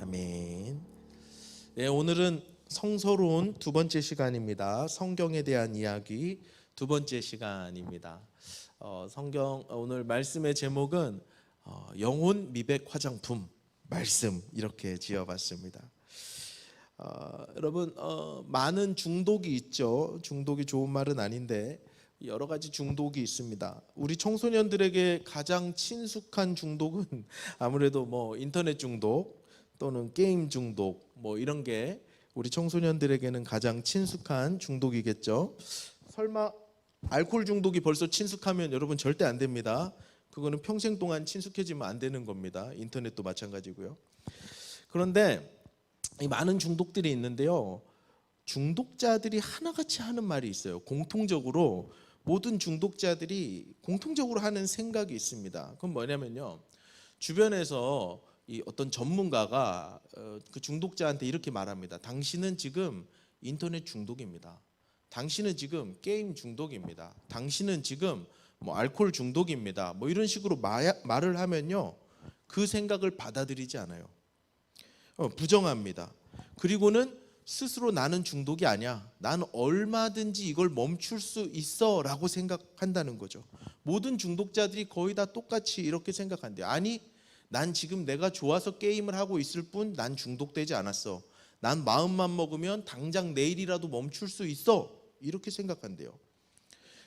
아멘. 네, 오늘은 성서론 두 번째 시간입니다. 성경에 대한 이야기 두 번째 시간입니다. 성경 오늘 말씀의 제목은 영혼 미백 화장품 말씀 이렇게 지어봤습니다. 여러분 많은 중독이 있죠. 중독이 좋은 말은 아닌데 여러 가지 중독이 있습니다. 우리 청소년들에게 가장 친숙한 중독은 아무래도 인터넷 중독 또는 게임 중독 이런 게 우리 청소년들에게는 가장 친숙한 중독이겠죠. 설마 알코올 중독이 벌써 친숙하면 여러분 절대 안 됩니다. 그거는 평생 동안 친숙해지면 안 되는 겁니다. 인터넷도 마찬가지고요. 그런데 이 많은 중독들이 있는데요. 중독자들이 하나같이 하는 말이 있어요. 공통적으로 모든 중독자들이 공통적으로 하는 생각이 있습니다. 그건 뭐냐면요. 주변에서 이 어떤 전문가가 그 중독자한테 이렇게 말합니다. 당신은 지금 인터넷 중독입니다. 당신은 지금 게임 중독입니다. 당신은 지금 알코올 중독입니다. 이런 식으로 말을 하면요. 그 생각을 받아들이지 않아요. 부정합니다. 그리고는 스스로 나는 중독이 아니야. 난 얼마든지 이걸 멈출 수 있어 라고 생각한다는 거죠. 모든 중독자들이 거의 다 똑같이 이렇게 생각한대요. 아니, 난 지금 내가 좋아서 게임을 하고 있을 뿐 난 중독되지 않았어. 난 마음만 먹으면 당장 내일이라도 멈출 수 있어. 이렇게 생각한대요.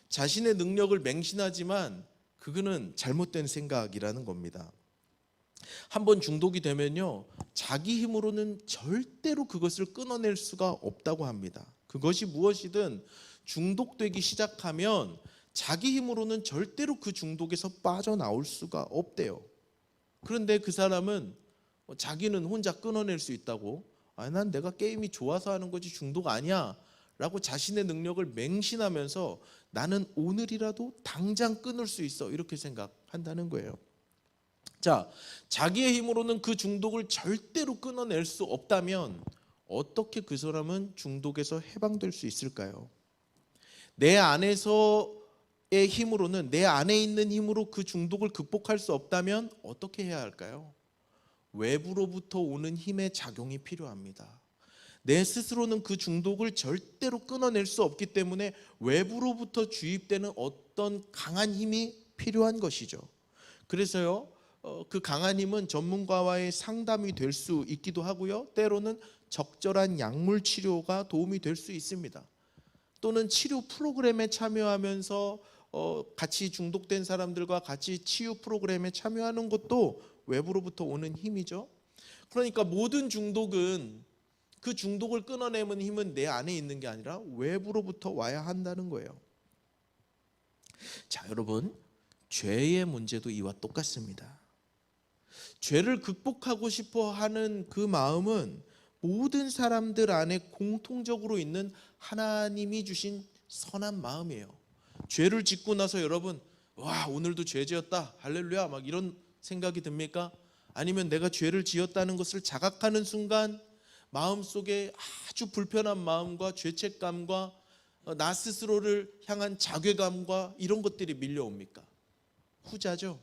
자신의 능력을 맹신하지만 그거는 잘못된 생각이라는 겁니다. 한번 중독이 되면요, 자기 힘으로는 절대로 그것을 끊어낼 수가 없다고 합니다. 그것이 무엇이든 중독되기 시작하면 자기 힘으로는 절대로 그 중독에서 빠져나올 수가 없대요. 그런데 그 사람은 자기는 혼자 끊어낼 수 있다고, 난 내가 게임이 좋아서 하는 거지 중독 아니야 라고 자신의 능력을 맹신하면서 나는 오늘이라도 당장 끊을 수 있어 이렇게 생각한다는 거예요. 자, 자기의 힘으로는 그 중독을 절대로 끊어낼 수 없다면 어떻게 그 사람은 중독에서 해방될 수 있을까요? 내 안에서의 힘으로는, 내 안에 있는 힘으로 그 중독을 극복할 수 없다면 어떻게 해야 할까요? 외부로부터 오는 힘의 작용이 필요합니다. 내 스스로는 그 중독을 절대로 끊어낼 수 없기 때문에 외부로부터 주입되는 어떤 강한 힘이 필요한 것이죠. 그래서요, 그 강한 힘은 전문가와의 상담이 될 수 있기도 하고요. 때로는 적절한 약물 치료가 도움이 될 수 있습니다. 또는 치료 프로그램에 참여하면서 같이 중독된 사람들과 같이 치유 프로그램에 참여하는 것도 외부로부터 오는 힘이죠. 그러니까 모든 중독은, 그 중독을 끊어내는 힘은 내 안에 있는 게 아니라 외부로부터 와야 한다는 거예요. 자, 여러분, 죄의 문제도 이와 똑같습니다. 죄를 극복하고 싶어 하는 그 마음은 모든 사람들 안에 공통적으로 있는 하나님이 주신 선한 마음이에요. 죄를 짓고 나서 여러분, 와, 오늘도 죄 지었다, 할렐루야, 막 이런 생각이 듭니까? 아니면 내가 죄를 지었다는 것을 자각하는 순간 마음속에 아주 불편한 마음과 죄책감과 나 스스로를 향한 자괴감과 이런 것들이 밀려옵니까? 후자죠.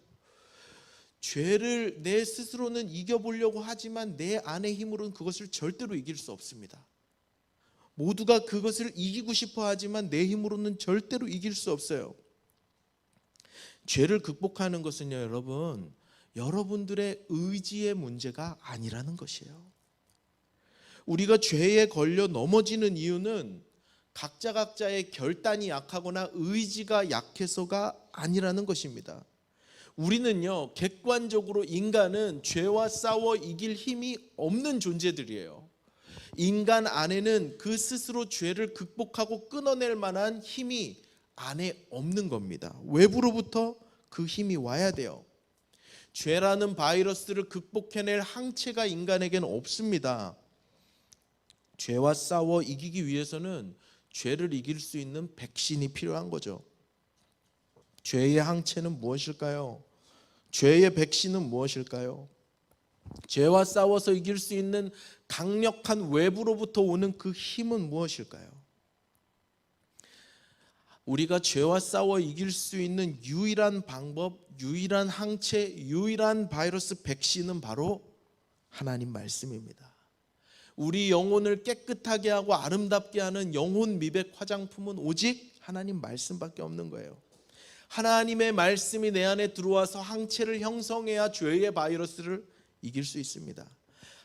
죄를 내 스스로는 이겨보려고 하지만 내 안의 힘으로는 그것을 절대로 이길 수 없습니다. 모두가 그것을 이기고 싶어 하지만 내 힘으로는 절대로 이길 수 없어요. 죄를 극복하는 것은요, 여러분, 여러분들의 의지의 문제가 아니라는 것이에요. 우리가 죄에 걸려 넘어지는 이유는 각자의 결단이 약하거나 의지가 약해서가 아니라는 것입니다. 우리는요, 객관적으로 인간은 죄와 싸워 이길 힘이 없는 존재들이에요. 인간 안에는 그 스스로 죄를 극복하고 끊어낼 만한 힘이 안에 없는 겁니다. 외부로부터 그 힘이 와야 돼요. 죄라는 바이러스를 극복해낼 항체가 인간에게는 없습니다. 죄와 싸워 이기기 위해서는 죄를 이길 수 있는 백신이 필요한 거죠. 죄의 항체는 무엇일까요? 죄의 백신은 무엇일까요? 죄와 싸워서 이길 수 있는 강력한 외부로부터 오는 그 힘은 무엇일까요? 우리가 죄와 싸워 이길 수 있는 유일한 방법, 유일한 항체, 유일한 바이러스 백신은 바로 하나님 말씀입니다. 우리 영혼을 깨끗하게 하고 아름답게 하는 영혼 미백 화장품은 오직 하나님 말씀밖에 없는 거예요. 하나님의 말씀이 내 안에 들어와서 항체를 형성해야 죄의 바이러스를 이길 수 있습니다.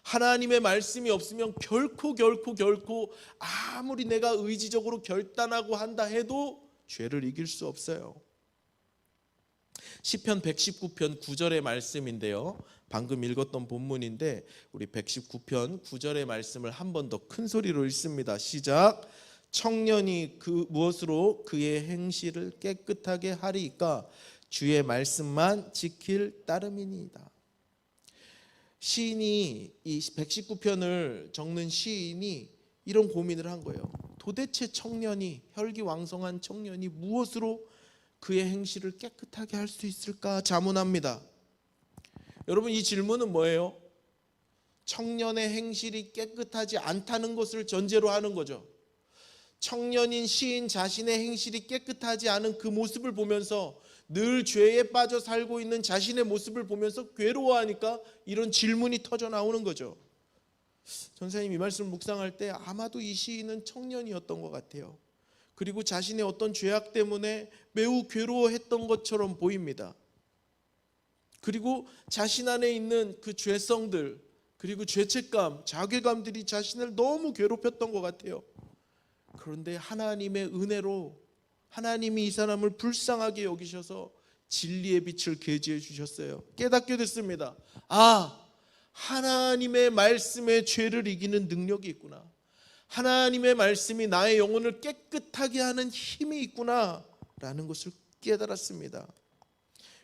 하나님의 말씀이 없으면 결코 아무리 내가 의지적으로 결단하고 한다 해도 죄를 이길 수 없어요. 시편 119편 9절의 말씀인데요, 방금 읽었던 본문인데 우리 119편 9절의 말씀을 한 번 더 큰 소리로 읽습니다. 시작. 청년이 그 무엇으로 그의 행실을 깨끗하게 하리이까 주의 말씀만 지킬 따름이니이다. 시인이 이 119편을 적는 시인이 이런 고민을 한 거예요. 도대체 청년이, 혈기왕성한 청년이 무엇으로 그의 행실을 깨끗하게 할 수 있을까 자문합니다. 여러분, 이 질문은 뭐예요? 청년의 행실이 깨끗하지 않다는 것을 전제로 하는 거죠. 청년인 시인 자신의 행실이 깨끗하지 않은 그 모습을 보면서, 늘 죄에 빠져 살고 있는 자신의 모습을 보면서 괴로워하니까 이런 질문이 터져 나오는 거죠. 전사님, 이 말씀을 묵상할 때 아마도 이 시인은 청년이었던 것 같아요. 그리고 자신의 어떤 죄악 때문에 매우 괴로워했던 것처럼 보입니다. 그리고 자신 안에 있는 그 죄성들, 그리고 죄책감, 자괴감들이 자신을 너무 괴롭혔던 것 같아요. 그런데 하나님의 은혜로 하나님이 이 사람을 불쌍하게 여기셔서 진리의 빛을 계시해 주셨어요. 깨닫게 됐습니다. 하나님의 말씀에 죄를 이기는 능력이 있구나. 하나님의 말씀이 나의 영혼을 깨끗하게 하는 힘이 있구나 라는 것을 깨달았습니다.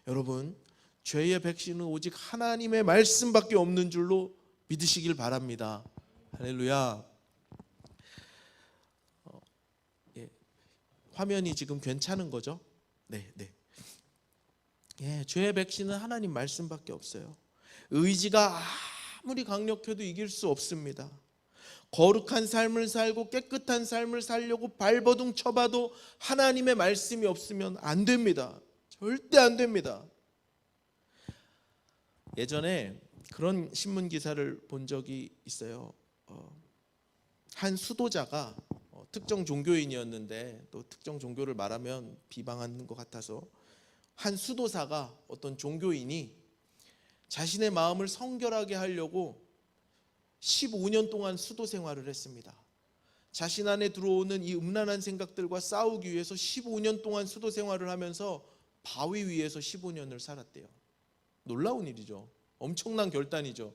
여러분, 죄의 백신은 오직 하나님의 말씀밖에 없는 줄로 믿으시길 바랍니다. 할렐루야. 화면이 지금 괜찮은 거죠? 네. 죄의 백신은 하나님 말씀밖에 없어요. 의지가 아무리 강력해도 이길 수 없습니다. 거룩한 삶을 살고 깨끗한 삶을 살려고 발버둥 쳐봐도 하나님의 말씀이 없으면 안 됩니다. 절대 안 됩니다. 예전에 그런 신문 기사를 본 적이 있어요. 한 수도자가 특정 종교인이었는데, 또 특정 종교를 말하면 비방하는 것 같아서, 한 수도사가, 어떤 종교인이 자신의 마음을 성결하게 하려고 15년 동안 수도 생활을 했습니다. 자신 안에 들어오는 이 음란한 생각들과 싸우기 위해서 15년 동안 수도 생활을 하면서 바위 위에서 15년을 살았대요. 놀라운 일이죠. 엄청난 결단이죠.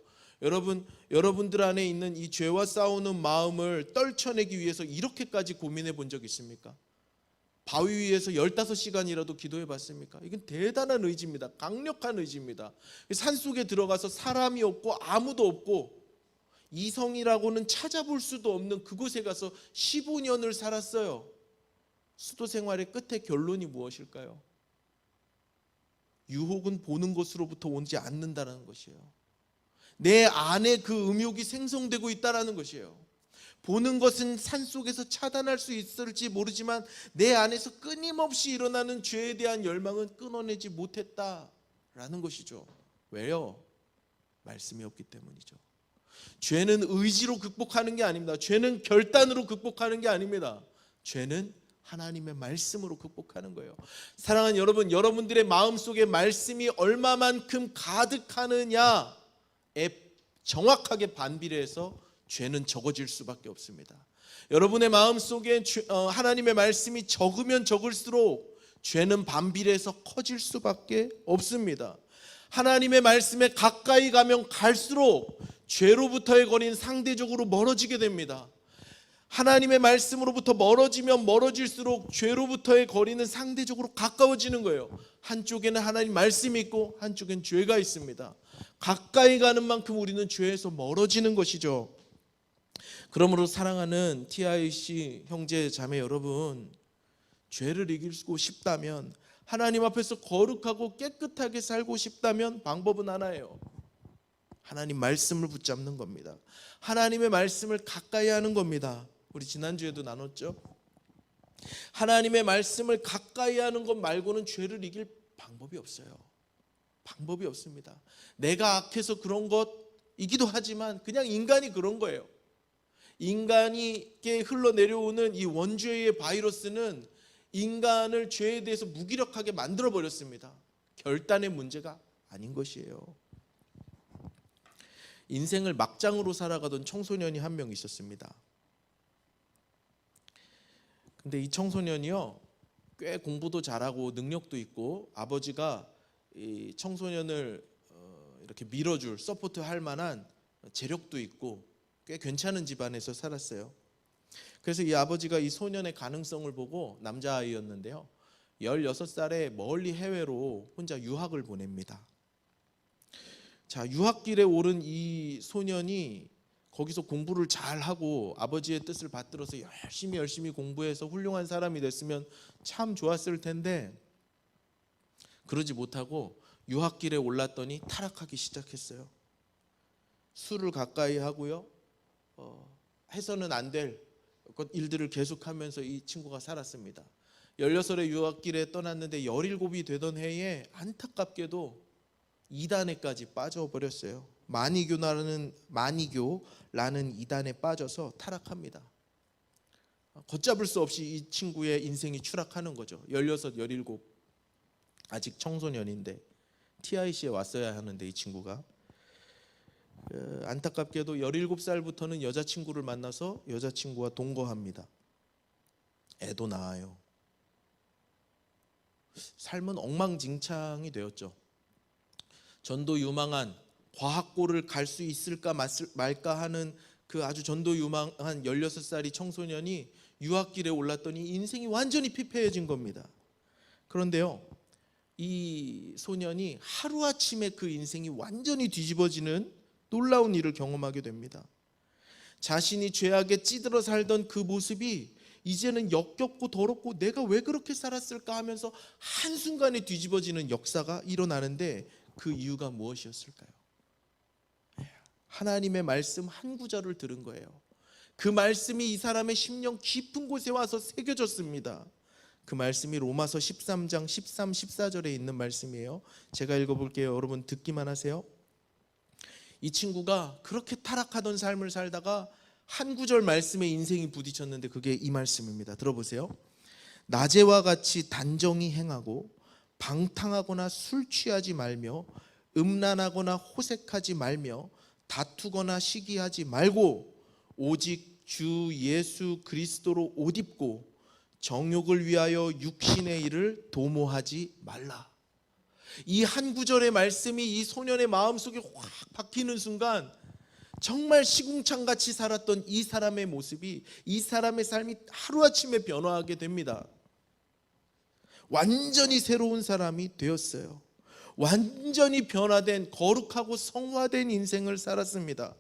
여러분들 안에 있는 이 죄와 싸우는 마음을 떨쳐내기 위해서 이렇게까지 고민해 본 적 있습니까? 바위 위에서 15시간이라도 기도해 봤습니까? 이건 대단한 의지입니다. 강력한 의지입니다. 산속에 들어가서 사람이 없고 아무도 없고 이성이라고는 찾아볼 수도 없는 그곳에 가서 15년을 살았어요. 수도 생활의 끝에 결론이 무엇일까요? 유혹은 보는 것으로부터 오지 않는다는 것이에요. 내 안에 그 음욕이 생성되고 있다는 것이에요. 보는 것은 산속에서 차단할 수 있을지 모르지만 내 안에서 끊임없이 일어나는 죄에 대한 열망은 끊어내지 못했다라는 것이죠. 왜요? 말씀이 없기 때문이죠. 죄는 의지로 극복하는 게 아닙니다. 죄는 결단으로 극복하는 게 아닙니다. 죄는 하나님의 말씀으로 극복하는 거예요. 사랑하는 여러분, 여러분들의 마음속에 말씀이 얼마만큼 가득하느냐에 정확하게 반비례해서 죄는 적어질 수밖에 없습니다. 여러분의 마음속에 하나님의 말씀이 적으면 적을수록 죄는 반비례해서 커질 수밖에 없습니다. 하나님의 말씀에 가까이 가면 갈수록 죄로부터의 거리는 상대적으로 멀어지게 됩니다. 하나님의 말씀으로부터 멀어지면 멀어질수록 죄로부터의 거리는 상대적으로 가까워지는 거예요. 한쪽에는 하나님 말씀이 있고 한쪽엔 죄가 있습니다. 가까이 가는 만큼 우리는 죄에서 멀어지는 것이죠. 그러므로 사랑하는 TIC 형제 자매 여러분, 죄를 이기고 싶다면, 하나님 앞에서 거룩하고 깨끗하게 살고 싶다면 방법은 하나예요. 하나님 말씀을 붙잡는 겁니다. 하나님의 말씀을 가까이 하는 겁니다. 우리 지난주에도 나눴죠. 하나님의 말씀을 가까이 하는 것 말고는 죄를 이길 방법이 없어요. 방법이 없습니다. 내가 악해서 그런 것 인간이기도 하지만 그냥 인간이 그런 거예요. 인간에게 흘러내려오는 이 원죄의 바이러스는 인간을 죄에 대해서 무기력하게 만들어 버렸습니다. 결단의 문제가 아닌 것이에요. 인생을 막장으로 살아가던 청소년이 한 명 있었습니다. 근데 이 청소년이요, 꽤 공부도 잘하고 능력도 있고 아버지가 이 청소년을 이렇게 밀어줄, 서포트할 만한 재력도 있고 꽤 괜찮은 집안에서 살았어요. 그래서 이 아버지가 이 소년의 가능성을 보고, 남자아이였는데요, 16살에 멀리 해외로 혼자 유학을 보냅니다. 자, 유학길에 오른 이 소년이 거기서 공부를 잘하고 아버지의 뜻을 받들어서 열심히 공부해서 훌륭한 사람이 됐으면 참 좋았을 텐데, 그러지 못하고 유학길에 올랐더니 타락하기 시작했어요. 술을 가까이 하고요, 해서는 안 될 일들을 계속하면서 이 친구가 살았습니다. 16살의 유학길에 떠났는데 17이 되던 해에 안타깝게도 이단에까지 빠져버렸어요. 마니교라는 이단에 빠져서 타락합니다. 걷잡을 수 없이 이 친구의 인생이 추락하는 거죠. 16, 17 아직 청소년인데 TIC에 왔어야 하는데 이 친구가 안타깝게도 17살부터는 여자친구를 만나서 여자친구와 동거합니다. 애도 낳아요. 삶은 엉망진창이 되었죠. 전도 유망한, 과학고를 갈 수 있을까 말까 하는 그 아주 전도 유망한 16살이 청소년이 유학길에 올랐더니 인생이 완전히 피폐해진 겁니다. 그런데요, 이 소년이 하루아침에 그 인생이 완전히 뒤집어지는 놀라운 일을 경험하게 됩니다. 자신이 죄악에 찌들어 살던 그 모습이 이제는 역겹고 더럽고 내가 왜 그렇게 살았을까 하면서 한순간에 뒤집어지는 역사가 일어나는데, 그 이유가 무엇이었을까요? 하나님의 말씀 한 구절을 들은 거예요. 그 말씀이 이 사람의 심령 깊은 곳에 와서 새겨졌습니다. 그 말씀이 로마서 13장 13, 14절에 있는 말씀이에요. 제가 읽어볼게요. 여러분 듣기만 하세요. 이 친구가 그렇게 타락하던 삶을 살다가 한 구절 말씀에 인생이 부딪혔는데 그게 이 말씀입니다. 들어보세요. 낮에와 같이 단정히 행하고 방탕하거나 술 취하지 말며 음란하거나 호색하지 말며 다투거나 시기하지 말고 오직 주 예수 그리스도로 옷 입고 정욕을 위하여 육신의 일을 도모하지 말라. 이 한 구절의 말씀이 이 소년의 마음속에 확 박히는 순간 정말 시궁창같이 살았던 이 사람의 모습이, 이 사람의 삶이 하루아침에 변화하게 됩니다. 완전히 새로운 사람이 되었어요. 완전히 변화된, 거룩하고 성화된 인생을 살았습니다.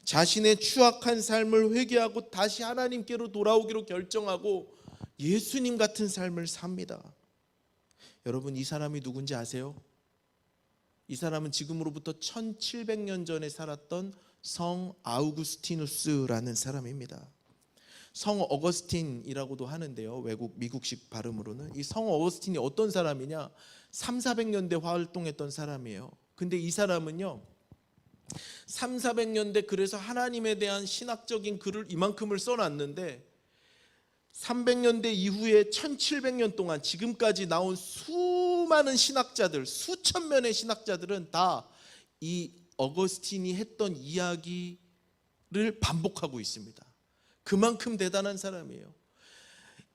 자신의 추악한 삶을 회개하고 다시 하나님께로 돌아오기로 결정하고 예수님 같은 삶을 삽니다. 여러분, 이 사람이 누군지 아세요? 이 사람은 지금으로부터 1700년 전에 살았던 성 아우구스티누스라는 사람입니다. 성 어거스틴이라고도 하는데요, 외국 미국식 발음으로는. 이 성 어거스틴이 어떤 사람이냐, 300~400년대 활동했던 사람이에요. 근데 이 사람은요, 300~400년대 그래서 하나님에 대한 신학적인 글을 이만큼을 써놨는데 300년대 이후에 1700년 동안 지금까지 나온 수많은 신학자들, 수천 명의 신학자들은 다 이 어거스틴이 했던 이야기를 반복하고 있습니다. 그만큼 대단한 사람이에요.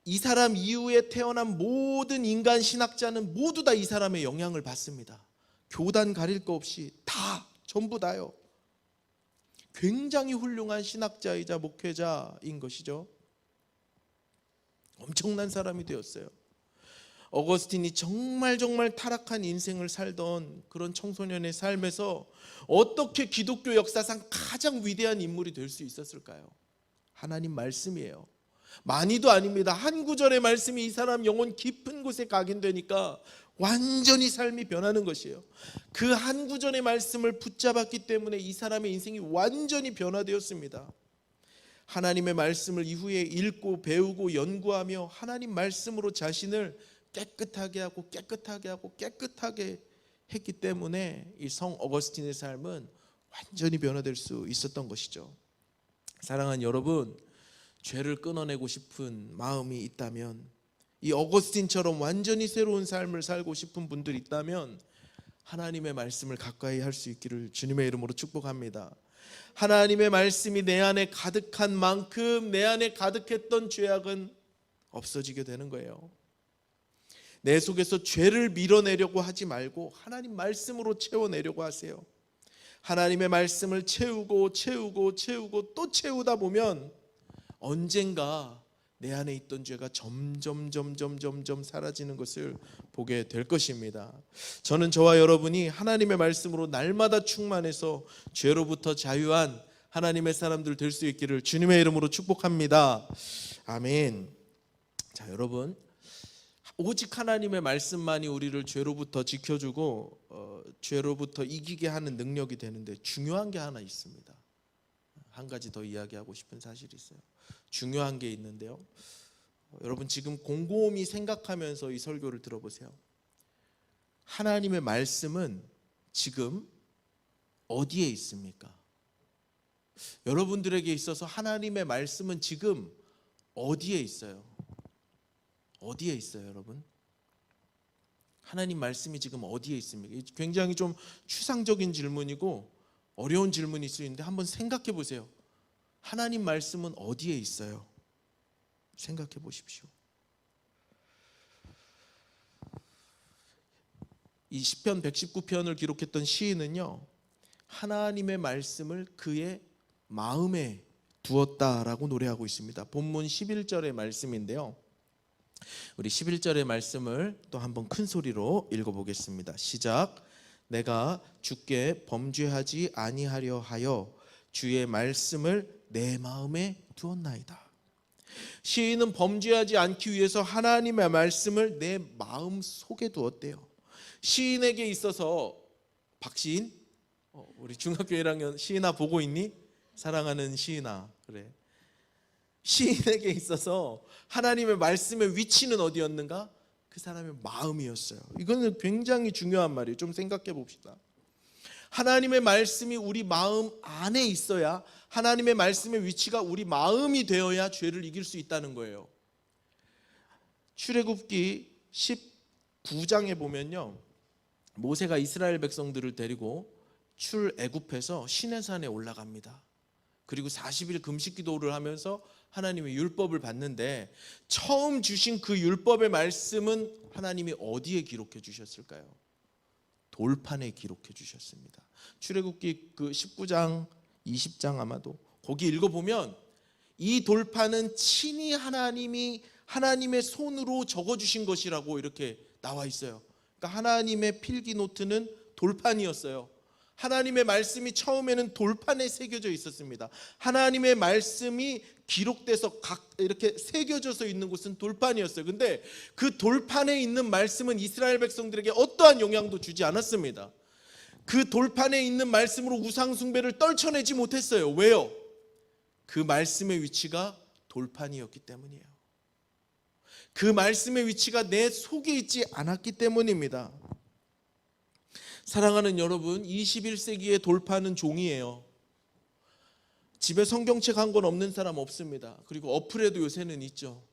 이 사람 이후에 태어난 모든 인간 신학자는 모두 다 이 사람의 영향을 받습니다. 교단 가릴 거 없이 다, 전부 다요. 굉장히 훌륭한 신학자이자 목회자인 것이죠. 엄청난 사람이 되었어요. 어거스틴이 정말 타락한 인생을 살던 그런 청소년의 삶에서 어떻게 기독교 역사상 가장 위대한 인물이 될 수 있었을까요? 하나님 말씀이에요. 많이도 아닙니다. 한 구절의 말씀이 이 사람 영혼 깊은 곳에 각인되니까 완전히 삶이 변하는 것이에요. 그 한 구절의 말씀을 붙잡았기 때문에 이 사람의 인생이 완전히 변화되었습니다. 하나님의 말씀을 이후에 읽고 배우고 연구하며 하나님 말씀으로 자신을 깨끗하게 하고 깨끗하게 했기 때문에 이 성 어거스틴의 삶은 완전히 변화될 수 있었던 것이죠. 사랑하는 여러분, 죄를 끊어내고 싶은 마음이 있다면, 이 어거스틴처럼 완전히 새로운 삶을 살고 싶은 분들이 있다면 하나님의 말씀을 가까이 할 수 있기를 주님의 이름으로 축복합니다. 하나님의 말씀이 내 안에 가득한 만큼 내 안에 가득했던 죄악은 없어지게 되는 거예요. 내 속에서 죄를 밀어내려고 하지 말고 하나님 말씀으로 채워내려고 하세요. 하나님의 말씀을 채우고 또 채우다 보면 언젠가 내 안에 있던 죄가 점점 사라지는 것을 보게 될 것입니다. 저는 저와 여러분이 하나님의 말씀으로 날마다 충만해서 죄로부터 자유한 하나님의 사람들 될 수 있기를 주님의 이름으로 축복합니다. 아멘. 자, 여러분, 오직 하나님의 말씀만이 우리를 죄로부터 지켜주고 죄로부터 이기게 하는 능력이 되는데 중요한 게 하나 있습니다. 한 가지 더 이야기하고 싶은 사실이 있어요. 중요한 게 있는데요. 여러분, 지금 곰곰이 생각하면서 이 설교를 들어보세요. 하나님의 말씀은 지금 어디에 있습니까? 여러분들에게 있어서 하나님의 말씀은 지금 어디에 있어요? 어디에 있어요, 여러분? 하나님 말씀이 지금 어디에 있습니까? 굉장히 좀 추상적인 질문이고 어려운 질문일 수 있는데 한번 생각해 보세요. 하나님 말씀은 어디에 있어요? 생각해 보십시오. 이 시편 119편을 기록했던 시인은요, 하나님의 말씀을 그의 마음에 두었다라고 노래하고 있습니다. 본문 11절의 말씀인데요, 우리 11절의 말씀을 또 한번 큰 소리로 읽어보겠습니다. 시작. 내가 주께 범죄하지 아니하려 하여 주의 말씀을 내 마음에 두었나이다. 시인은 범죄하지 않기 위해서 하나님의 말씀을 내 마음 속에 두었대요. 시인에게 있어서, 박시인, 우리 중학교 1학년 시인아 보고 있니? 사랑하는 시인아, 그래. 시인에게 있어서 하나님의 말씀의 위치는 어디였는가? 그 사람의 마음이었어요. 이거는 굉장히 중요한 말이에요. 좀 생각해 봅시다. 하나님의 말씀이 우리 마음 안에 있어야, 하나님의 말씀의 위치가 우리 마음이 되어야 죄를 이길 수 있다는 거예요. 출애굽기 19장에 보면요, 모세가 이스라엘 백성들을 데리고 출애굽해서 시내산에 올라갑니다. 그리고 40일 금식 기도를 하면서 하나님의 율법을 받는데, 처음 주신 그 율법의 말씀은 하나님이 어디에 기록해 주셨을까요? 돌판에 기록해 주셨습니다. 출애굽기 그 19장 20장 아마도 거기 읽어보면 이 돌판은 친히 하나님이 하나님의 손으로 적어주신 것이라고 이렇게 나와 있어요. 그러니까 하나님의 필기 노트는 돌판이었어요. 하나님의 말씀이 처음에는 돌판에 새겨져 있었습니다. 하나님의 말씀이 기록돼서 이렇게 새겨져서 있는 곳은 돌판이었어요. 근데 그 돌판에 있는 말씀은 이스라엘 백성들에게 어떠한 영향도 주지 않았습니다. 그 돌판에 있는 말씀으로 우상 숭배를 떨쳐내지 못했어요. 왜요? 그 말씀의 위치가 돌판이었기 때문이에요. 그 말씀의 위치가 내 속에 있지 않았기 때문입니다. 사랑하는 여러분, 21세기의 돌판은 종이에요. 집에 성경책 한 권 없는 사람 없습니다. 그리고 어플에도 요새는 있죠.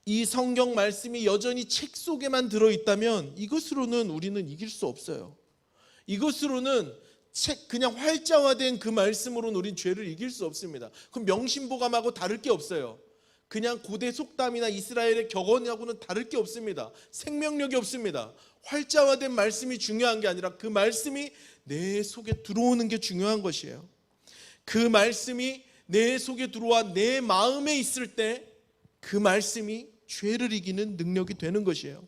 이 성경 말씀이 여전히 책 속에만 들어있다면 이것으로는 우리는 이길 수 없어요. 이것으로는 그냥 활자화된 그 말씀으로는 우린 죄를 이길 수 없습니다. 그럼 명심보감하고 다를 게 없어요. 그냥 고대 속담이나 이스라엘의 격언하고는 다를 게 없습니다. 생명력이 없습니다. 활자화된 말씀이 중요한 게 아니라 그 말씀이 내 속에 들어오는 게 중요한 것이에요. 그 말씀이 내 속에 들어와 내 마음에 있을 때 그 말씀이 죄를 이기는 능력이 되는 것이에요.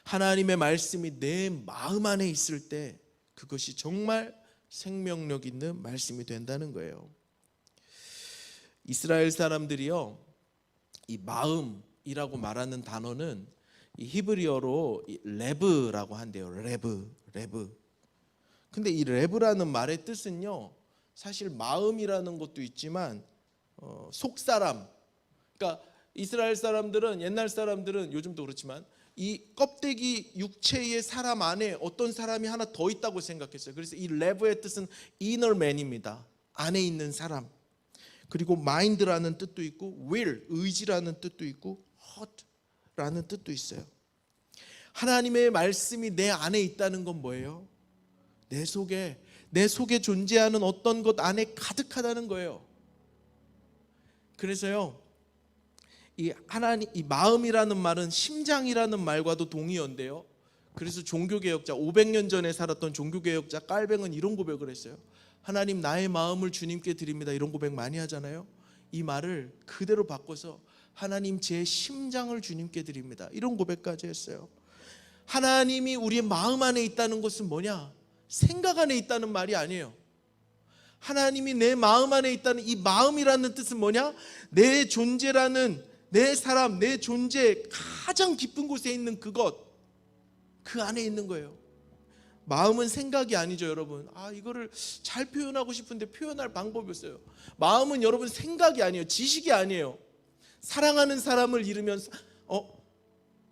하나님의 말씀이 내 마음 안에 있을 때 그것이 정말 생명력 있는 말씀이 된다는 거예요. 이스라엘 사람들이요, 이 마음이라고 말하는 단어는 이 히브리어로 레브라고 한대요. 레브. 근데 이 레브라는 말의 뜻은요, 사실 마음이라는 것도 있지만 속사람, 그러니까 이스라엘 사람들은, 옛날 사람들은, 요즘도 그렇지만 이 껍데기 육체의 사람 안에 어떤 사람이 하나 더 있다고 생각했어요. 그래서 이 레브의 뜻은 inner man입니다. 안에 있는 사람. 그리고 mind라는 뜻도 있고 will, 의지라는 뜻도 있고 heart라는 뜻도 있어요. 하나님의 말씀이 내 안에 있다는 건 뭐예요? 내 속에 존재하는 어떤 것 안에 가득하다는 거예요. 그래서요, 이 마음이라는 말은 심장이라는 말과도 동의어인데요. 그래서 종교개혁자 500년 전에 살았던 종교개혁자 깔뱅은 이런 고백을 했어요. 하나님, 나의 마음을 주님께 드립니다. 이런 고백 많이 하잖아요. 이 말을 그대로 바꿔서 하나님, 제 심장을 주님께 드립니다. 이런 고백까지 했어요. 하나님이 우리의 마음 안에 있다는 것은 뭐냐? 생각 안에 있다는 말이 아니에요. 하나님이 내 마음 안에 있다는 이 마음이라는 뜻은 뭐냐? 내 존재라는, 내 삶, 내 존재 가장 깊은 곳에 있는 그것, 그 안에 있는 거예요. 마음은 생각이 아니죠, 여러분. 이거를 잘 표현하고 싶은데 표현할 방법이 없어요. 마음은 여러분 생각이 아니에요. 지식이 아니에요. 사랑하는 사람을 잃으면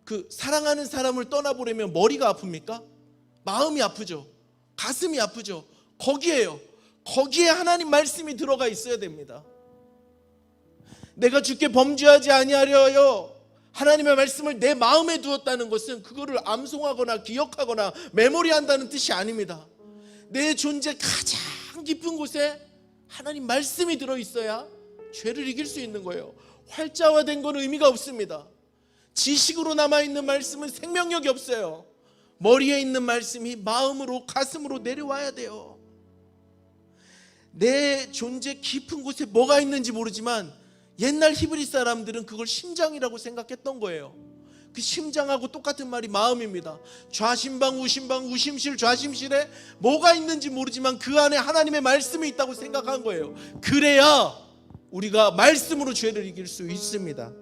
그 사랑하는 사람을 떠나보려면 머리가 아픕니까? 마음이 아프죠. 가슴이 아프죠. 거기에 하나님 말씀이 들어가 있어야 됩니다. 내가 주께 범죄하지 아니하려요, 하나님의 말씀을 내 마음에 두었다는 것은 그거를 암송하거나 기억하거나 메모리한다는 뜻이 아닙니다. 내 존재 가장 깊은 곳에 하나님 말씀이 들어있어야 죄를 이길 수 있는 거예요. 활자화된 건 의미가 없습니다. 지식으로 남아있는 말씀은 생명력이 없어요. 머리에 있는 말씀이 마음으로, 가슴으로 내려와야 돼요. 내 존재 깊은 곳에 뭐가 있는지 모르지만 옛날 히브리 사람들은 그걸 심장이라고 생각했던 거예요. 그 심장하고 똑같은 말이 마음입니다. 좌심방, 우심방, 우심실, 좌심실에 뭐가 있는지 모르지만 그 안에 하나님의 말씀이 있다고 생각한 거예요. 그래야 우리가 말씀으로 죄를 이길 수 있습니다.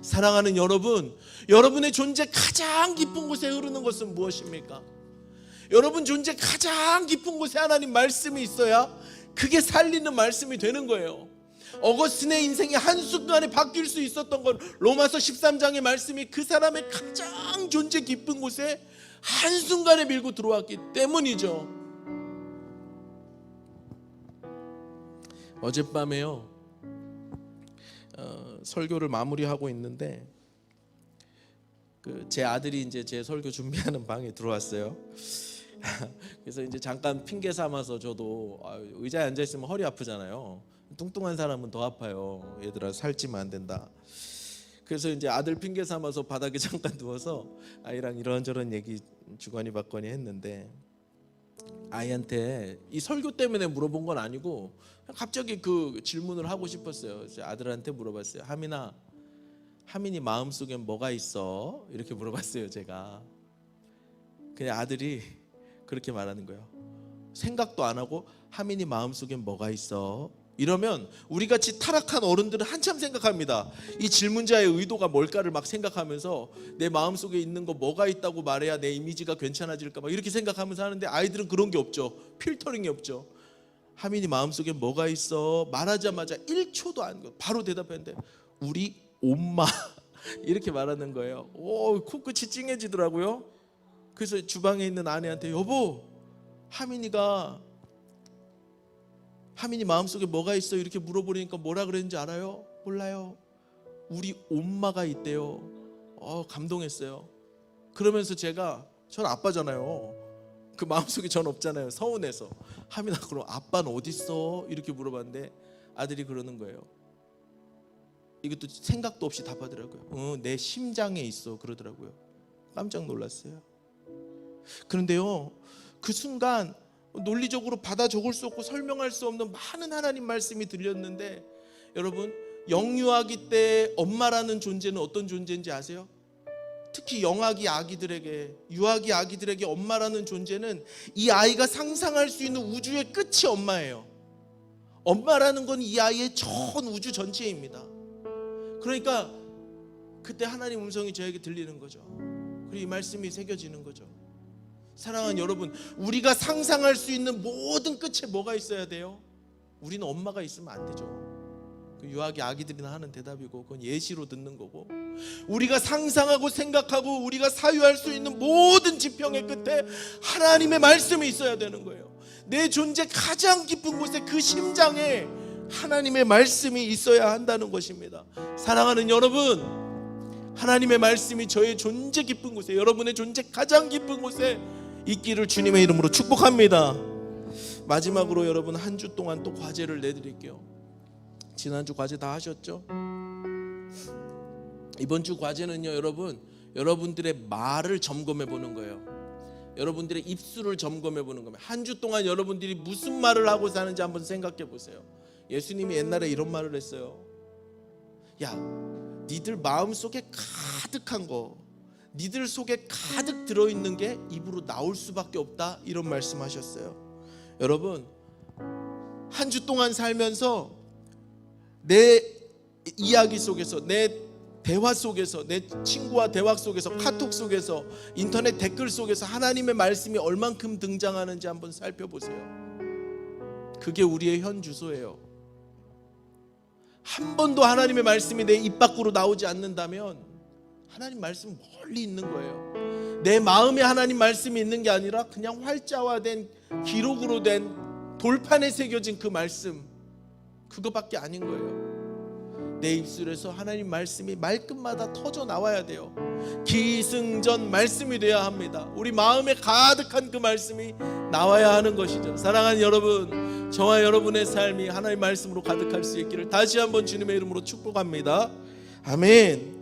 사랑하는 여러분, 여러분의 존재 가장 깊은 곳에 흐르는 것은 무엇입니까? 여러분 존재 가장 깊은 곳에 하나님 말씀이 있어야 그게 살리는 말씀이 되는 거예요. 어거스틴의 인생이 한순간에 바뀔 수 있었던 건 로마서 13장의 말씀이 그 사람의 가장 존재 깊은 곳에 한순간에 밀고 들어왔기 때문이죠. 어젯밤에요, 설교를 마무리하고 있는데 제 아들이 이제 제 설교 준비하는 방에 들어왔어요. 그래서 이제 잠깐 핑계 삼아서 저도 의자에 앉아 있으면 허리 아프잖아요. 뚱뚱한 사람은 더 아파요. 얘들아, 살찌면 안 된다. 그래서 이제 아들 핑계 삼아서 바닥에 잠깐 누워서 아이랑 이런저런 얘기 주거니 받거니 했는데, 아이한테 이 설교 때문에 물어본 건 아니고 갑자기 그 질문을 하고 싶었어요. 아들한테 물어봤어요. 하민이 마음속에 뭐가 있어? 이렇게 물어봤어요, 제가. 그냥 아들이 그렇게 말하는 거예요. 생각도 안 하고 하민이 마음속에 뭐가 있어? 이러면 우리같이 타락한 어른들은 한참 생각합니다. 이 질문자의 의도가 뭘까를 막 생각하면서 내 마음속에 있는 거 뭐가 있다고 말해야 내 이미지가 괜찮아질까 막 이렇게 생각하면서 하는데, 아이들은 그런 게 없죠. 필터링이 없죠. 하민이 마음속에 뭐가 있어? 말하자마자 1초도 안 바로 대답했는데 우리 엄마 이렇게 말하는 거예요. 코끝이 찡해지더라고요. 그래서 주방에 있는 아내한테, 여보, 하민이 마음속에 뭐가 있어? 이렇게 물어보니까 뭐라 그랬는지 알아요? 몰라요. 우리 엄마가 있대요. 감동했어요. 그러면서 전 아빠잖아요. 그 마음속에 전 없잖아요. 서운해서. 하민아, 그럼 아빠는 어디 있어? 이렇게 물어봤는데 아들이 그러는 거예요. 이것도 생각도 없이 답하더라고요. 내 심장에 있어 그러더라고요. 깜짝 놀랐어요. 그런데요, 그 순간 논리적으로 받아 적을 수 없고 설명할 수 없는 많은 하나님 말씀이 들렸는데, 여러분, 영유아기 때 엄마라는 존재는 어떤 존재인지 아세요? 특히 영아기 아기들에게, 유아기 아기들에게 엄마라는 존재는 이 아이가 상상할 수 있는 우주의 끝이 엄마예요. 엄마라는 건 이 아이의 전 우주 전체입니다. 그러니까 그때 하나님 음성이 저에게 들리는 거죠. 그리고 이 말씀이 새겨지는 거죠. 사랑하는 여러분, 우리가 상상할 수 있는 모든 끝에 뭐가 있어야 돼요? 우리는 엄마가 있으면 안 되죠. 그 유아기 아기들이나 하는 대답이고, 그건 예시로 듣는 거고, 우리가 상상하고 생각하고 우리가 사유할 수 있는 모든 지평의 끝에 하나님의 말씀이 있어야 되는 거예요. 내 존재 가장 깊은 곳에, 그 심장에 하나님의 말씀이 있어야 한다는 것입니다. 사랑하는 여러분, 하나님의 말씀이 저의 존재 깊은 곳에, 여러분의 존재 가장 깊은 곳에 있기를 주님의 이름으로 축복합니다. 마지막으로 여러분, 한 주 동안 또 과제를 내드릴게요. 지난주 과제 다 하셨죠? 이번 주 과제는요, 여러분들의 말을 점검해 보는 거예요. 여러분들의 입술을 점검해 보는 겁니다. 한 주 동안 여러분들이 무슨 말을 하고 사는지 한번 생각해 보세요. 예수님이 옛날에 이런 말을 했어요. 야, 니들 마음속에 가득한 거, 니들 속에 가득 들어있는 게 입으로 나올 수밖에 없다, 이런 말씀하셨어요. 여러분, 한 주 동안 살면서 내 이야기 속에서, 내 대화 속에서, 내 친구와 대화 속에서, 카톡 속에서, 인터넷 댓글 속에서 하나님의 말씀이 얼만큼 등장하는지 한번 살펴보세요. 그게 우리의 현 주소예요. 한 번도 하나님의 말씀이 내 입 밖으로 나오지 않는다면 하나님 말씀은 멀리 있는 거예요. 내 마음에 하나님 말씀이 있는 게 아니라 그냥 활자화된, 기록으로 된, 돌판에 새겨진 그 말씀, 그거밖에 아닌 거예요. 내 입술에서 하나님 말씀이 말끝마다 터져 나와야 돼요. 기승전 말씀이 돼야 합니다. 우리 마음에 가득한 그 말씀이 나와야 하는 것이죠. 사랑하는 여러분, 저와 여러분의 삶이 하나님의 말씀으로 가득할 수 있기를 다시 한번 주님의 이름으로 축복합니다. 아멘.